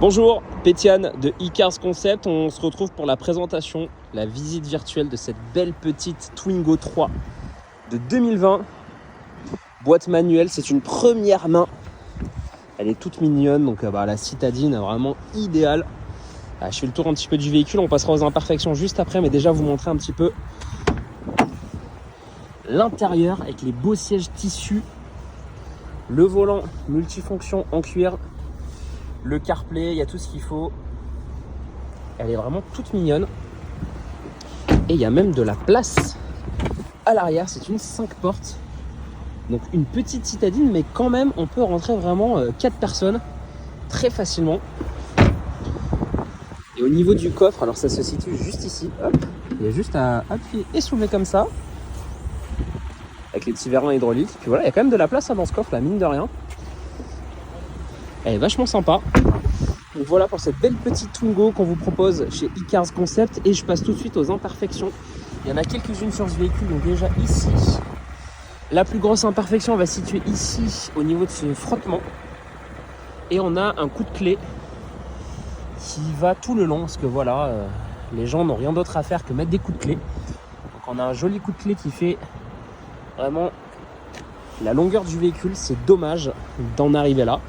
Bonjour, Pétiane de e-Cars Concept. On se retrouve pour la présentation, la visite virtuelle de cette belle petite Twingo 3 de 2020. Boîte manuelle, c'est une première main. Elle est toute mignonne, donc la citadine est vraiment idéale. Je fais le tour un petit peu du véhicule, on passera aux imperfections juste après, mais déjà vous montrer un petit peu l'intérieur avec les beaux sièges tissus, le volant multifonction en cuir, le CarPlay, il y a tout ce qu'il faut. Elle est vraiment toute mignonne. Et il y a même de la place à l'arrière, c'est une 5 portes. Donc une petite citadine, mais quand même on peut rentrer vraiment 4 personnes très facilement. Et au niveau du coffre, alors ça se situe juste ici, hop, il y a juste à appuyer et soulever comme ça, avec les petits verrins hydrauliques. Puis voilà, il y a quand même de la place dans ce coffre là, mine de rien. Elle est vachement sympa. Donc voilà pour cette belle petite Twingo qu'on vous propose chez e-Cars Concept. Et je passe tout de suite aux imperfections. Il y en a quelques-unes sur ce véhicule, donc déjà ici. La plus grosse imperfection va se situer ici au niveau de ce frottement. Et on a un coup de clé qui va tout le long, parce que voilà, les gens n'ont rien d'autre à faire que mettre des coups de clé. Donc on a un joli coup de clé qui fait vraiment la longueur du véhicule. C'est dommage d'en arriver là.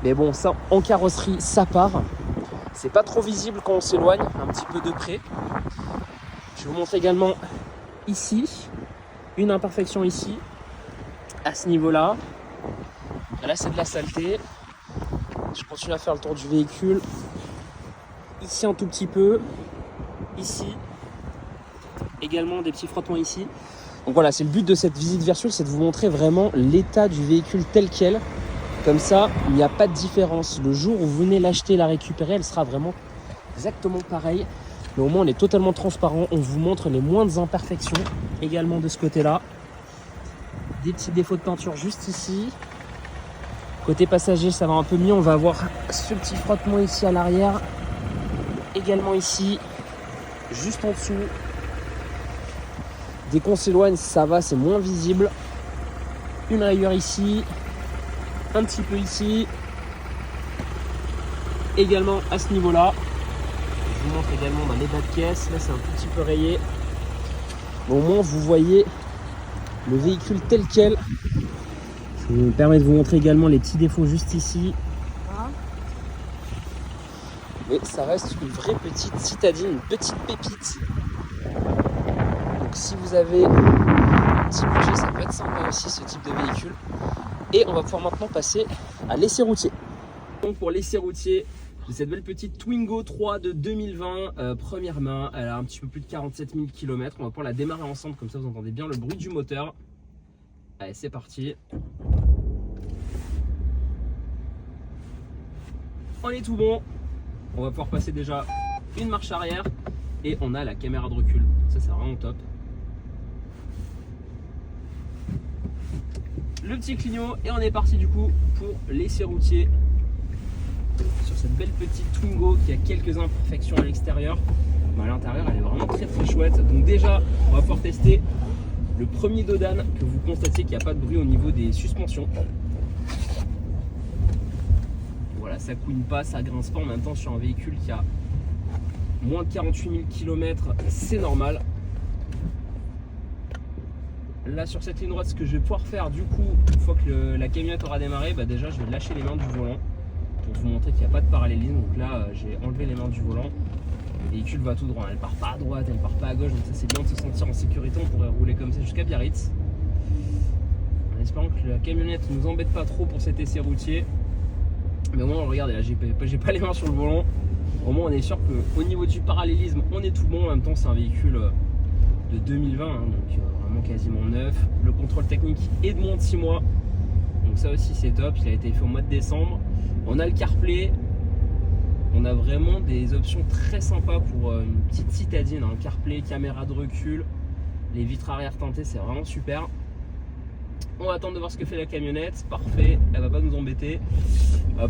Mais bon, ça en carrosserie, ça part. C'est pas trop visible quand on s'éloigne, un petit peu de près. Je vous montre également ici, une imperfection ici, à ce niveau-là. Là, c'est de la saleté. Je continue à faire le tour du véhicule. Ici, un tout petit peu. Ici. Également des petits frottements ici. Donc voilà, c'est le but de cette visite virtuelle, c'est de vous montrer vraiment l'état du véhicule tel quel. Comme ça, il n'y a pas de différence. Le jour où vous venez l'acheter, la récupérer, elle sera vraiment exactement pareille. Mais au moins, on est totalement transparent. On vous montre les moindres imperfections également de ce côté-là. Des petits défauts de peinture juste ici. Côté passager, ça va un peu mieux. On va avoir ce petit frottement ici à l'arrière. Également ici, juste en dessous. Dès qu'on s'éloigne, ça va, c'est moins visible. Une rayure ici. Un petit peu ici, également à ce niveau là. Je vous montre également dans les bas de caisse, là c'est un tout petit peu rayé. Mais au moins vous voyez le véhicule tel quel. Ça me permet de vous montrer également les petits défauts juste ici. Mais ça reste une vraie petite citadine, une petite pépite. Donc si vous avez un petit budget, ça peut être sympa aussi ce type de véhicule. Et on va pouvoir maintenant passer à l'essai routier. Donc pour l'essai routier, j'ai cette belle petite Twingo 3 de 2020, première main. Elle a un petit peu plus de 47 000 km. On va pouvoir la démarrer ensemble, comme ça vous entendez bien le bruit du moteur. Allez, c'est parti. On est tout bon. On va pouvoir passer déjà une marche arrière. Et on a la caméra de recul. Ça, c'est vraiment top. Le petit clignot et on est parti du coup pour l'essai routier sur cette belle petite Twingo qui a quelques imperfections à l'extérieur, mais à l'intérieur elle est vraiment très chouette. Donc déjà on va pouvoir tester le premier dodane, que vous constatez qu'il n'y a pas de bruit au niveau des suspensions. Voilà, ça couine pas, ça grince pas. En même temps sur un véhicule qui a moins de 48 000 km, c'est normal. Là sur cette ligne droite, ce que je vais pouvoir faire du coup, une fois que la camionnette aura démarré, déjà je vais lâcher les mains du volant pour vous montrer qu'il n'y a pas de parallélisme. Donc là j'ai enlevé les mains du volant, le véhicule va tout droit, elle part pas à droite, elle part pas à gauche, donc ça c'est bien de se sentir en sécurité. On pourrait rouler comme ça jusqu'à Biarritz, en espérant que la camionnette ne nous embête pas trop pour cet essai routier. Mais au moins regardez, là j'ai pas les mains sur le volant, au moins on est sûr qu'au niveau du parallélisme on est tout bon. En même temps c'est un véhicule de 2020, donc vraiment quasiment neuf. Le contrôle technique est de moins de 6 mois, donc ça aussi c'est top. Il a été fait au mois de décembre. On a le CarPlay, on a vraiment des options très sympas pour une petite citadine, hein. CarPlay, caméra de recul, les vitres arrière teintées, c'est vraiment super. On va attendre de voir ce que fait la camionnette. Parfait, elle va pas nous embêter.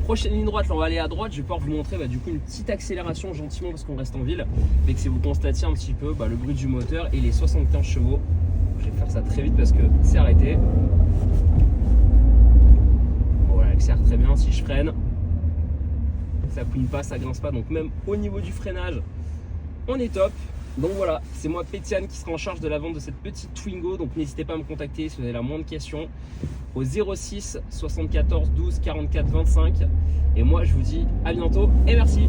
Prochaine ligne droite, là on va aller à droite. Je vais pouvoir vous montrer du coup une petite accélération gentiment parce qu'on reste en ville, mais que si vous constatiez un petit peu le bruit du moteur et les 75 chevaux. Je vais faire ça très vite parce que c'est arrêté. Voilà, elle accélère très bien. Si je freine, ça couine pas, ça grince pas. Donc même au niveau du freinage, on est top. Donc voilà, c'est moi Pétiane qui sera en charge de la vente de cette petite Twingo. Donc n'hésitez pas à me contacter si vous avez la moindre question au 06 74 12 44 25. Et moi je vous dis à bientôt et merci.